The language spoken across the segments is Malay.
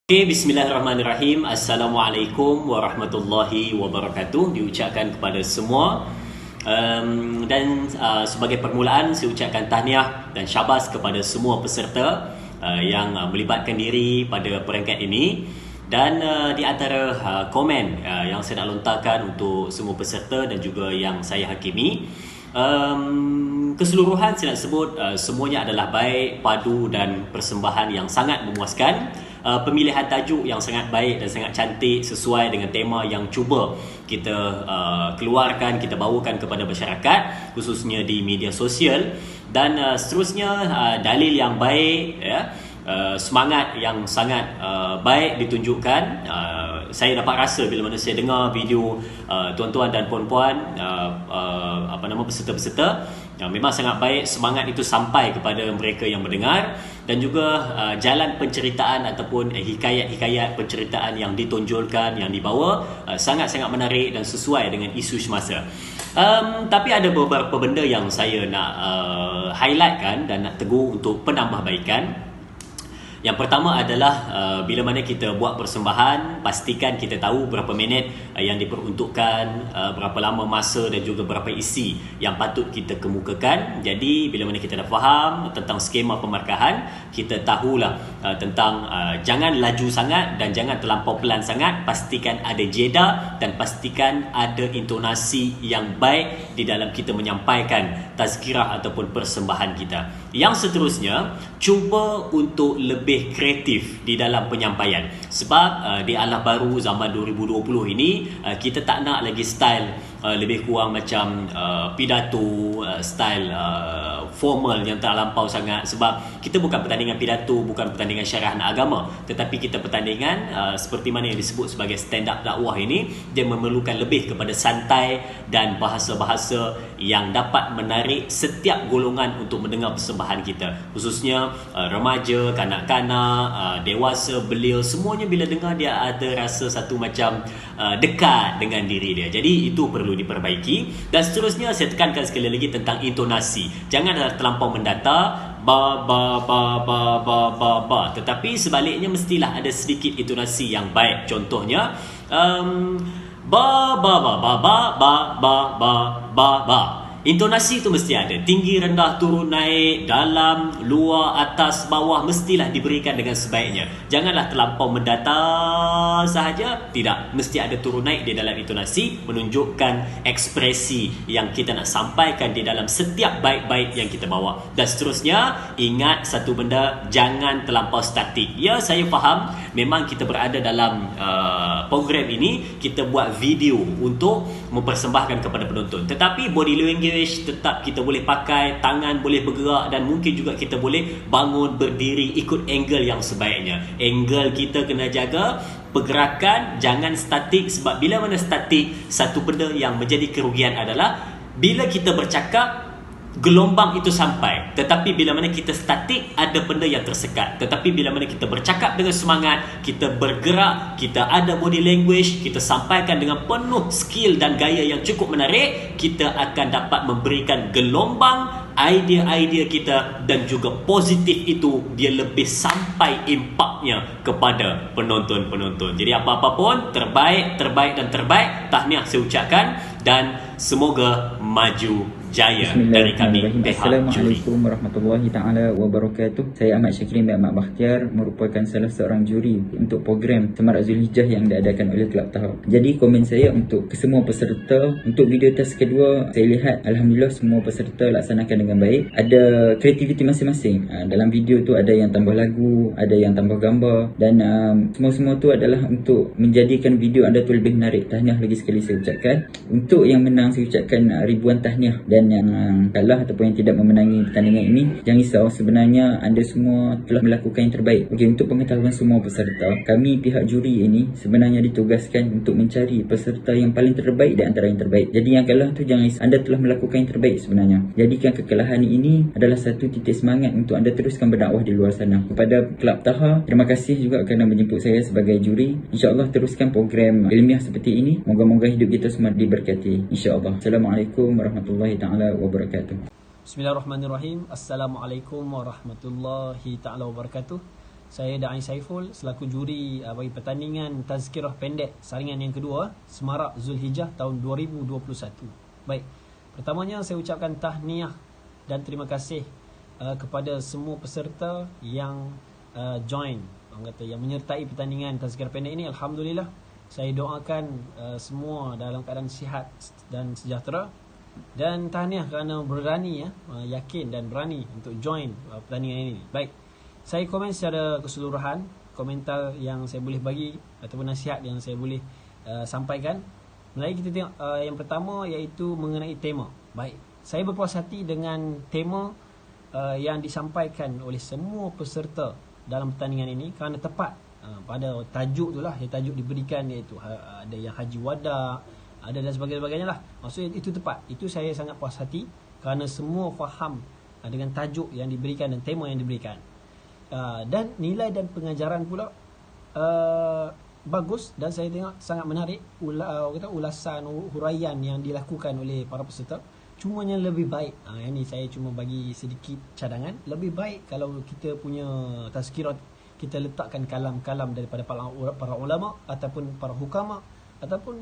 Okay, bismillahirrahmanirrahim. Assalamualaikum warahmatullahi wabarakatuh diucapkan kepada semua. Sebagai permulaan saya ucapkan tahniah dan syabas kepada semua peserta yang melibatkan diri pada peringkat ini. Dan di antara komen yang saya nak lontarkan untuk semua peserta dan juga yang saya hakimi, keseluruhan saya nak sebut semuanya adalah baik, padu dan persembahan yang sangat memuaskan. Pemilihan tajuk yang sangat baik dan sangat cantik sesuai dengan tema yang cuba kita keluarkan, kita bawakan kepada masyarakat khususnya di media sosial. Dan seterusnya dalil yang baik, ya, semangat yang sangat baik ditunjukkan. Saya dapat rasa bila mana saya dengar video tuan-tuan dan puan-puan peserta-peserta, memang sangat baik, semangat itu sampai kepada mereka yang mendengar. Dan juga jalan penceritaan ataupun hikayat-hikayat penceritaan yang ditonjolkan, yang dibawa sangat-sangat menarik dan sesuai dengan isu semasa. Tapi ada beberapa benda yang saya nak highlightkan dan nak tegur untuk penambahbaikan. Yang pertama adalah bila mana kita buat persembahan, pastikan kita tahu berapa minit yang diperuntukkan, berapa lama masa dan juga berapa isi yang patut kita kemukakan. Jadi bila mana kita dah faham tentang skema pemarkahan, kita tahulah tentang jangan laju sangat dan jangan terlampau pelan sangat. Pastikan ada jeda dan pastikan ada intonasi yang baik di dalam kita menyampaikan tazkirah ataupun persembahan kita. Yang seterusnya, cuba untuk lebih kreatif di dalam penyampaian. Sebab di alah baru zaman 2020 ini, kita tak nak lagi style lebih kurang macam pidato, style formal yang tak lampau sangat. Sebab kita bukan pertandingan pidato, bukan pertandingan syarah agama, tetapi kita pertandingan seperti mana yang disebut sebagai stand up dakwah ini. Dia memerlukan lebih kepada santai dan bahasa-bahasa yang dapat menarik setiap golongan untuk mendengar persembahan kita, khususnya remaja, kanak-kanak, dewasa, belia, semuanya bila dengar dia ada rasa satu macam dekat dengan diri dia. Jadi itu perlu diperbaiki. Dan seterusnya saya tekankan sekali lagi tentang intonasi. Jangan terlampau mendata ba ba ba ba ba ba ba, tetapi sebaliknya mestilah ada sedikit intonasi yang baik. Contohnya ba ba ba ba ba ba ba ba ba ba. Intonasi itu mesti ada. Tinggi, rendah, turun, naik, dalam, luar, atas, bawah, mestilah diberikan dengan sebaiknya. Janganlah terlampau mendata sahaja. Tidak, mesti ada turun naik di dalam intonasi, menunjukkan ekspresi yang kita nak sampaikan di dalam setiap baik-baik yang kita bawa. Dan seterusnya, ingat satu benda, jangan terlampau statik. Ya, saya faham memang kita berada dalam program ini, kita buat video untuk mempersembahkan kepada penonton. Tetapi body language tetap kita boleh pakai, tangan boleh bergerak dan mungkin juga kita boleh bangun, berdiri, ikut angle yang sebaiknya. Angle kita kena jaga, pergerakan jangan statik. Sebab bila mana statik, satu benda yang menjadi kerugian adalah bila kita bercakap gelombang itu sampai, tetapi bila mana kita statik ada benda yang tersekat. Tetapi bila mana kita bercakap dengan semangat, kita bergerak, kita ada body language, kita sampaikan dengan penuh skill dan gaya yang cukup menarik, kita akan dapat memberikan gelombang idea-idea kita dan juga positif itu dia lebih sampai impaknya kepada penonton-penonton. Jadi apa-apa pun terbaik dan terbaik, tahniah saya ucapkan dan semoga maju jaya dari kami pihak juri. Assalamualaikum warahmatullahi taala wabarakatuh. Saya Ahmad Syakirin bin Ahmad Bakhtiar, merupakan salah seorang juri untuk program Semarak Zulhijjah yang diadakan oleh Kelab Taha. Jadi komen saya untuk kesemua peserta, untuk video test kedua, saya lihat alhamdulillah semua peserta laksanakan dengan baik. Ada kreativiti masing-masing. Dalam video tu ada yang tambah lagu, ada yang tambah gambar dan semua-semua tu adalah untuk menjadikan video anda tu lebih menarik. Tahniah lagi sekali saya ucapkan. Untuk yang menang saya ucapkan ribuan tahniah, dan yang kalah ataupun yang tidak memenangi pertandingan ini, jangan risau, sebenarnya anda semua telah melakukan yang terbaik. Okey, untuk pengetahuan semua peserta, kami pihak juri ini sebenarnya ditugaskan untuk mencari peserta yang paling terbaik di antara yang terbaik. Jadi yang kalah tu jangan risau, anda telah melakukan yang terbaik sebenarnya. Jadikan kekalahan ini adalah satu titik semangat untuk anda teruskan berdakwah di luar sana. Kepada Kelab Taha, terima kasih juga kerana menjemput saya sebagai juri. InsyaAllah teruskan program ilmiah seperti ini. Moga-moga hidup kita semua diberkati, InsyaAllah. Assalamualaikum warahmatullahi taala wabarakatuh. Bismillahirrahmanirrahim. Assalamualaikum warahmatullahi taala wabarakatuh. saya Da'i Saiful selaku juri bagi pertandingan tazkirah pendek saringan yang kedua Semarak Zulhijjah tahun 2021. Baik, pertamanya saya ucapkan tahniah dan terima kasih kepada semua peserta yang join, orang kata yang menyertai pertandingan tazkirah pendek ini. Alhamdulillah, saya doakan semua dalam keadaan sihat dan sejahtera, dan tahniah kerana berani yakin dan berani untuk join pertandingan ini. Baik, saya komen secara keseluruhan, komentar yang saya boleh bagi ataupun nasihat yang saya boleh sampaikan. Mari kita tengok yang pertama, iaitu mengenai tema. Baik, saya berpuas hati dengan tema yang disampaikan oleh semua peserta dalam pertandingan ini kerana tepat pada tajuk itulah. Tajuk diberikan iaitu ada yang haji wada, ada dan sebagainya lah. Maksudnya itu tepat. Itu saya sangat puas hati kerana semua faham dengan tajuk yang diberikan dan tema yang diberikan. Dan nilai dan pengajaran pula bagus, dan saya tengok sangat menarik ulasan huraian yang dilakukan oleh para peserta. Cumanya lebih baik, yang ni saya cuma bagi sedikit cadangan, lebih baik kalau kita punya tazkirah kita letakkan kalam-kalam daripada para ulama ataupun para hukama ataupun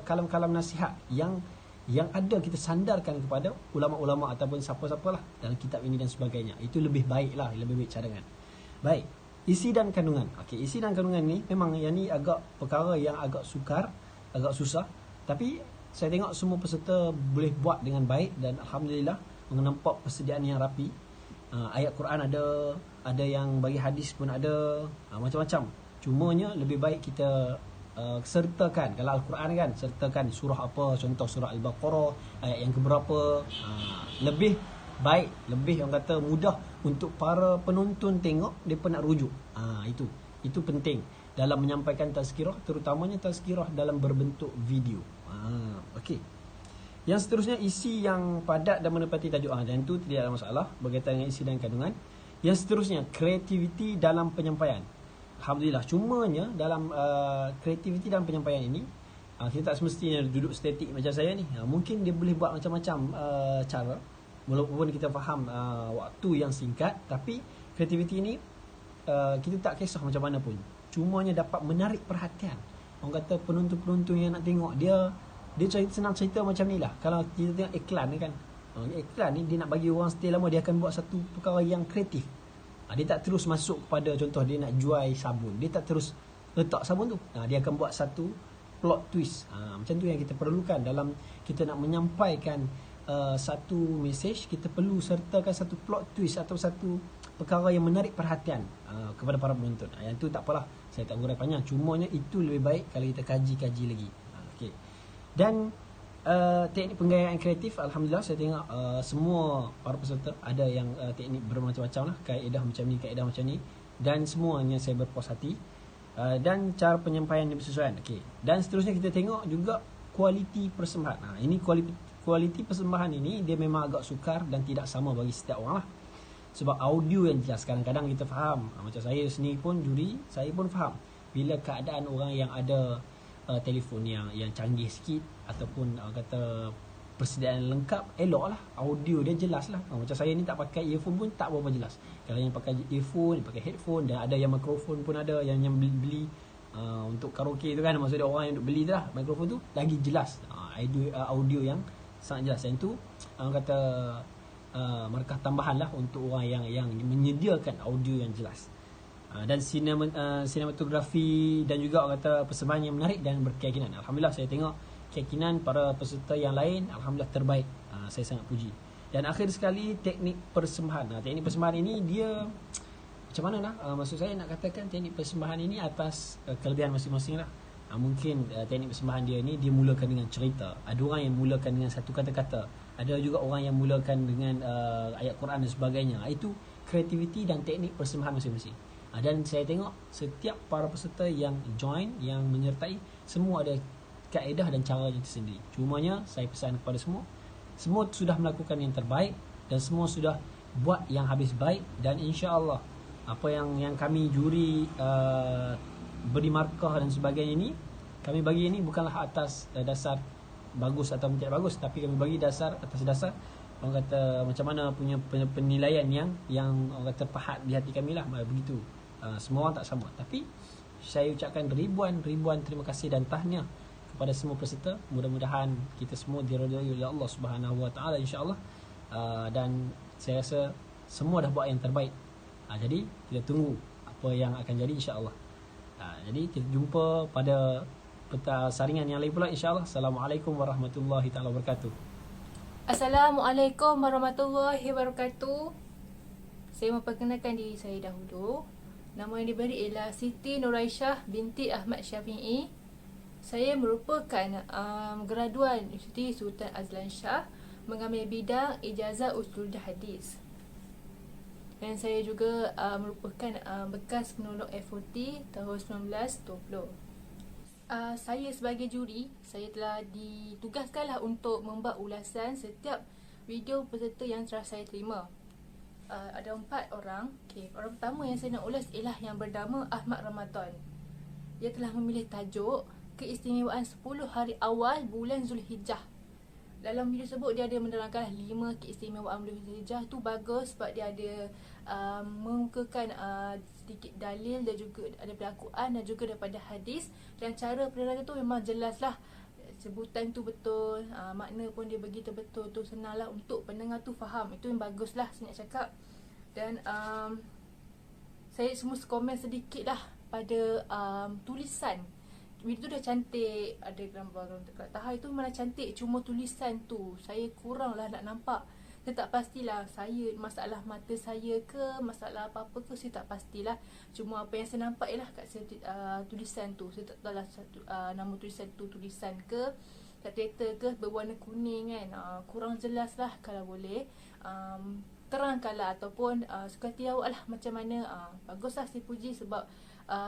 kalam-kalam nasihat yang ada kita sandarkan kepada ulama-ulama ataupun siapa-siapalah dalam kitab ini dan sebagainya. Itu lebih baiklah, lebih baik cadangan. Baik, isi dan kandungan. Okey, isi dan kandungan ni memang yang ni agak perkara yang agak sukar, agak susah, tapi saya tengok semua peserta boleh buat dengan baik dan alhamdulillah nampak persediaan yang rapi. Ayat Quran ada yang bagi hadis pun ada, macam-macam. Cumanya lebih baik kita sertakan, kalau Al-Quran kan sertakan surah apa, contoh surah Al-Baqarah ayat yang keberapa. Lebih baik, lebih orang kata mudah untuk para penonton tengok, mereka nak rujuk. Itu penting dalam menyampaikan tazkirah, terutamanya tazkirah dalam berbentuk video. Okey. Yang seterusnya, isi yang padat dan menepati tajuk. Dan itu tidak ada masalah berkaitan dengan isi dan kandungan. Yang seterusnya, kreativiti dalam penyampaian. Alhamdulillah, cumanya dalam kreativiti dalam penyampaian ini, kita tak semestinya duduk statik macam saya ni. Mungkin dia boleh buat macam-macam cara. Walaupun kita faham waktu yang singkat, tapi kreativiti ini kita tak kisah macam mana pun. Cumanya dapat menarik perhatian. Orang kata penonton-penonton yang nak tengok, dia senang cerita macam ni lah. Kalau kita tengok iklan ni kan, iklan ni dia nak bagi orang stay lama, dia akan buat satu perkara yang kreatif. Dia tak terus masuk kepada, contoh dia nak jual sabun, dia tak terus letak sabun tu. Dia akan buat satu plot twist. Macam tu yang kita perlukan dalam kita nak menyampaikan satu mesej. Kita perlu sertakan satu plot twist atau satu perkara yang menarik perhatian kepada para penonton. Yang tu tak apalah, saya tak gurai panjang. Cumanya itu lebih baik kalau kita kaji-kaji lagi. Okey. Dan teknik penggayaan kreatif, alhamdulillah saya tengok semua para peserta ada yang teknik bermacam-macam lah, kaedah macam ni, kaedah macam ni, dan semuanya saya berpuas hati. Dan cara penyampaian yang bersesuaian. Okey. Dan seterusnya kita tengok juga kualiti persembahan. Ini kualiti persembahan ini dia memang agak sukar dan tidak sama bagi setiap orang lah. Sebab audio yang jelas, kadang-kadang kita faham, macam saya sendiri pun juri, saya pun faham bila keadaan orang yang ada telefon yang canggih sikit ataupun kata persediaan lengkap, elok lah audio dia jelas lah. Macam saya ni tak pakai earphone pun tak berapa jelas. Kalau yang pakai earphone, pakai headphone, dan ada yang mikrofon pun ada yang beli untuk karaoke tu kan, maksudnya orang yang duk beli tu lah mikrofon tu, lagi jelas audio yang sangat jelas. Yang tu orang kata markah tambahan lah untuk orang yang menyediakan audio yang jelas. Dan sinematografi dan juga orang kata persembahan yang menarik dan berkeyakinan. Alhamdulillah, saya tengok keyakinan para peserta yang lain, alhamdulillah terbaik. Saya sangat puji. Dan akhir sekali, teknik persembahan. Teknik persembahan ini dia macam mana lah, maksud saya nak katakan teknik persembahan ini atas kelebihan masing-masing lah. Mungkin teknik persembahan dia ni dia mulakan dengan cerita. Ada orang yang mulakan dengan satu kata-kata, ada juga orang yang mulakan dengan ayat Quran dan sebagainya. Itu kreativiti dan teknik persembahan masing-masing. Dan saya tengok setiap para peserta yang join, yang menyertai, semua ada kaedah dan caranya tersendiri. Cumanya saya pesan kepada semua sudah melakukan yang terbaik dan semua sudah buat yang habis baik. Dan insya-Allah apa yang kami juri beri markah dan sebagainya ini, kami bagi ini bukanlah atas dasar bagus atau tidak bagus, tapi kami bagi atas dasar orang kata macam mana punya penilaian yang orang kata pahat di hati kami lah, begitu. Semua orang tak sama. Tapi saya ucapkan ribuan terima kasih dan tahniah kepada semua peserta. Mudah-mudahan kita semua diridai oleh Allah Subhanahu Wa Taala insya-Allah. Dan saya rasa semua dah buat yang terbaik. Jadi kita tunggu apa yang akan jadi insya-Allah. Jadi kita jumpa pada saringan yang lain pula insya-Allah. Assalamualaikum warahmatullahi taala wabarakatuh. Assalamualaikum warahmatullahi wabarakatuh. Saya memperkenalkan diri saya dahulu. Nama yang diberi ialah Siti Nuraisyah binti Ahmad Syafi'i. Saya merupakan graduan Universiti Sultan Azlan Shah, mengambil bidang ijazah usul hadis. Dan saya juga merupakan bekas penolong FOT tahun 1920. Saya sebagai juri, saya telah ditugaskanlah untuk membuat ulasan setiap video peserta yang telah saya terima. Ada 4 orang. Orang pertama yang saya nak ulas ialah yang bernama Ahmad Ramadan. Dia telah memilih tajuk Keistimewaan 10 hari awal bulan Zulhijjah. Dalam video tersebut dia ada menerangkan 5 keistimewaan bulan Zulhijjah tu bagus sebab dia ada mengemukakan sedikit dalil dan juga daripada Al-Quran dan juga daripada hadis, dan cara penerangan tu memang jelas lah. Sebutan tu betul, makna pun dia begitu betul tu, senanglah untuk pendengar tu faham. Itu yang bagus lah saya nak cakap. Dan saya semua komen sedikit lah pada tulisan. Video tu dah cantik, ada gambar dekat tahap itu mana cantik, cuma tulisan tu saya kurang lah nak nampak. Saya tak pastilah saya masalah mata saya ke, masalah apa-apa ke, saya tak pastilah. Cuma apa yang saya nampak ialah kat tulisan tu. Saya tak tahulah nama tulisan tu tulisan ke, letter ke, berwarna kuning kan. Kurang jelas lah. Kalau boleh terangkanlah ataupun suka hati awak lah macam mana. Baguslah saya puji sebab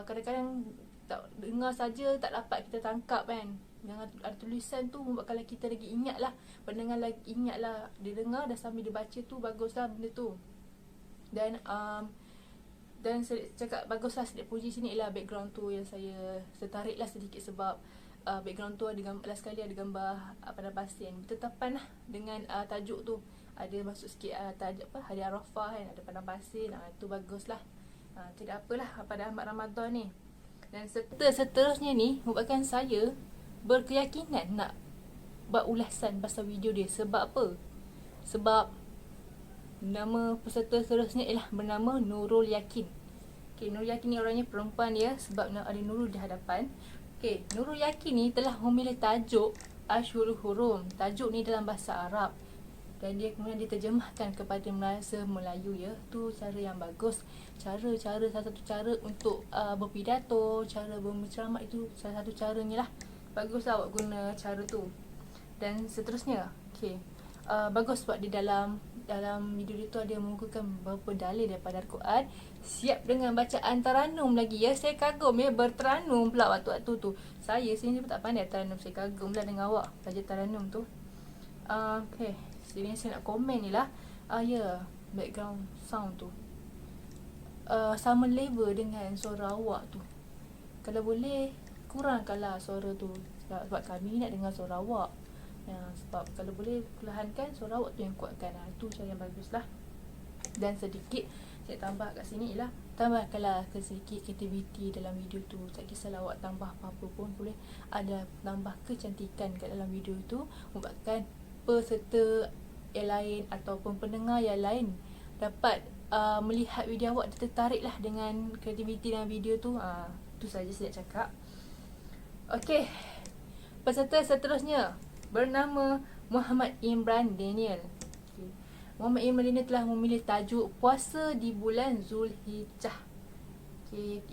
kadang-kadang tak dengar saja tak dapat kita tangkap kan. Dengan ada tulisan tu membuatkan kita lagi ingat lah, pendengar lagi ingat lah, dia dengar dan sambil dia baca tu baguslah benda tu. Dan saya cakap baguslah sedikit puji sini ialah background tu yang saya tertarik lah sedikit sebab background tu ada gambar, last sekali ada gambar padang pasir bertetapan lah dengan tajuk tu. Ada masuk sikit tajuk apa, Hari Arafah kan, ada padang pasir. Itu baguslah. Tidak apalah pada Ahmad Ramadan ni. Dan seterusnya ni membuatkan saya berkeyakinan nak buat ulasan pasal video dia. Sebab apa? Sebab nama peserta seterusnya ialah bernama Nurul Yakin. Nurul Yakin ni orangnya perempuan dia sebab ada Nurul di hadapan. Nurul Yakin ni telah memilih tajuk Ashhurul Hurum. Tajuk ni dalam bahasa Arab dan dia kemudian diterjemahkan kepada bahasa Melayu ya. Tu cara yang bagus. Salah satu cara untuk berpidato, cara berceramah, itu salah satu caranya lah. Baguslah awak guna cara tu. Dan seterusnya, bagus sebab di dalam video dia tu ada mengukuhkan beberapa dalil daripada Al-Quran. Siap dengan bacaan taranum lagi ya. Saya kagum ya, berteranum pula waktu-waktu tu. Saya sendiri pun tak pandai taranum. Saya kagum lah dengan awak belajar taranum tu. Sini saya nak komen ni lah. Background sound tu sama level dengan suara awak tu. Kalau boleh kurangkanlah suara tu sebab kami nak dengar suara awak. Sebab kalau boleh perlahankan suara awak tu yang kuatkan. Itu cara yang bagus lah. Dan sedikit saya tambah kat sini ialah tambahkanlah sedikit kreativiti dalam video tu. Tak kisahlah awak tambah apa-apa pun, boleh ada tambah kecantikan kat dalam video tu, membuatkan peserta yang lain ataupun pendengar yang lain dapat melihat video awak, tertarik lah dengan kreativiti dalam video tu. Itu saja saya nak cakap. Peserta seterusnya bernama Muhammad Imran Daniel. Muhammad Imran Daniel telah memilih tajuk Puasa di bulan Zulhijjah.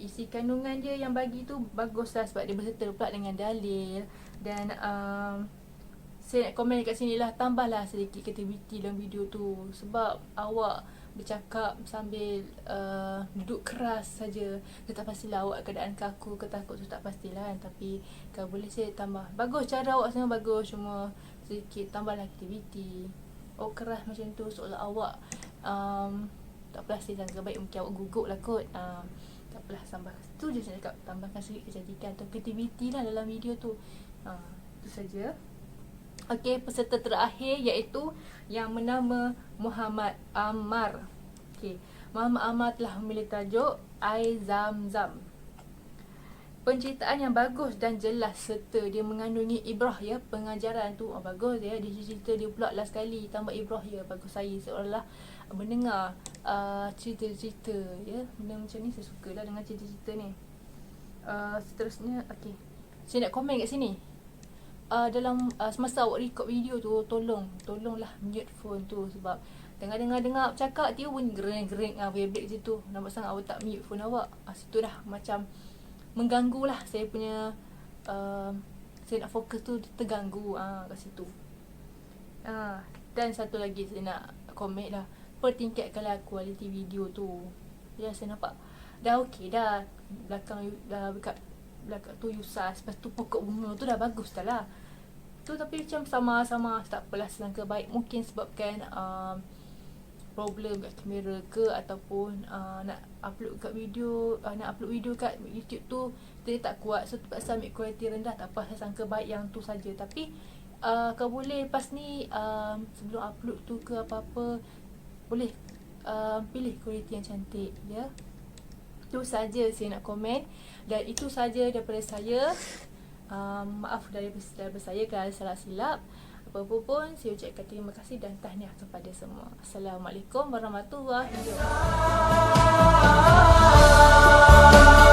Isi kandungan dia yang bagi tu baguslah sebab dia berserta pula dengan dalil. Dan saya nak komen kat sini lah, tambahlah sedikit kreativiti dalam video tu. Sebab awak bercakap sambil duduk keras saja, saya tak pastilah awak keadaan kaku ke takut tu, tak pastilah kan. Tapi kalau boleh saya tambah. Bagus cara awak semua bagus, cuma sedikit tambahlah aktiviti. Keras macam tu seolah awak tak pasti sangat baik, mungkin awak gugup lah kot. Tak apalah, tambah tu je saya cakap, tambahkan sedikit kecantikan atau kreativiti lah dalam video tu. Itu saja. Peserta terakhir iaitu yang bernama Muhammad Ammar. Muhammad Ahmad telah memilih tajuk Air Zam-Zam. Penceritaan yang bagus dan jelas serta dia mengandungi ibrah ya, pengajaran tu bagus ya. Dia cerita dia pula last kali tambah ibrah ya, bagus. Saya seolah-olah mendengar cerita-cerita ya, benda macam ni saya suka lah dengan cerita-cerita ni. Seterusnya okey, saya nak komen kat sini. Dalam semasa awak record video tu, tolonglah mute phone tu, sebab dengar cakap dia pun gering-gering vibrate je tu. Nampak sangat awak tak mute phone awak. Situ dah macam mengganggu lah saya punya saya nak fokus tu terganggu kat situ. Dan satu lagi saya nak komen lah, pertingkatkanlah kualiti video tu. Ya, saya nampak dah okey dah, belakang tu Yusas, lepas tu pokok bunga tu dah bagus dah lah tu, tapi macam sama-sama tak apalah, selangkah baik. Mungkin sebabkan problem kat kamera ke, ataupun nak upload video kat YouTube tu dia tak kuat, so terpaksa ambil kualiti rendah. Tak apa, saya sangka baik yang tu saja. Tapi kau boleh lepas ni sebelum upload tu ke apa-apa, boleh pilih kualiti yang cantik ya. Itu saja saya nak komen, dan itu saja daripada saya. Maaf daripada saya kalau salah silap. Apa-apa pun, saya ucapkan terima kasih dan tahniah kepada semua. Assalamualaikum warahmatullahi wabarakatuh.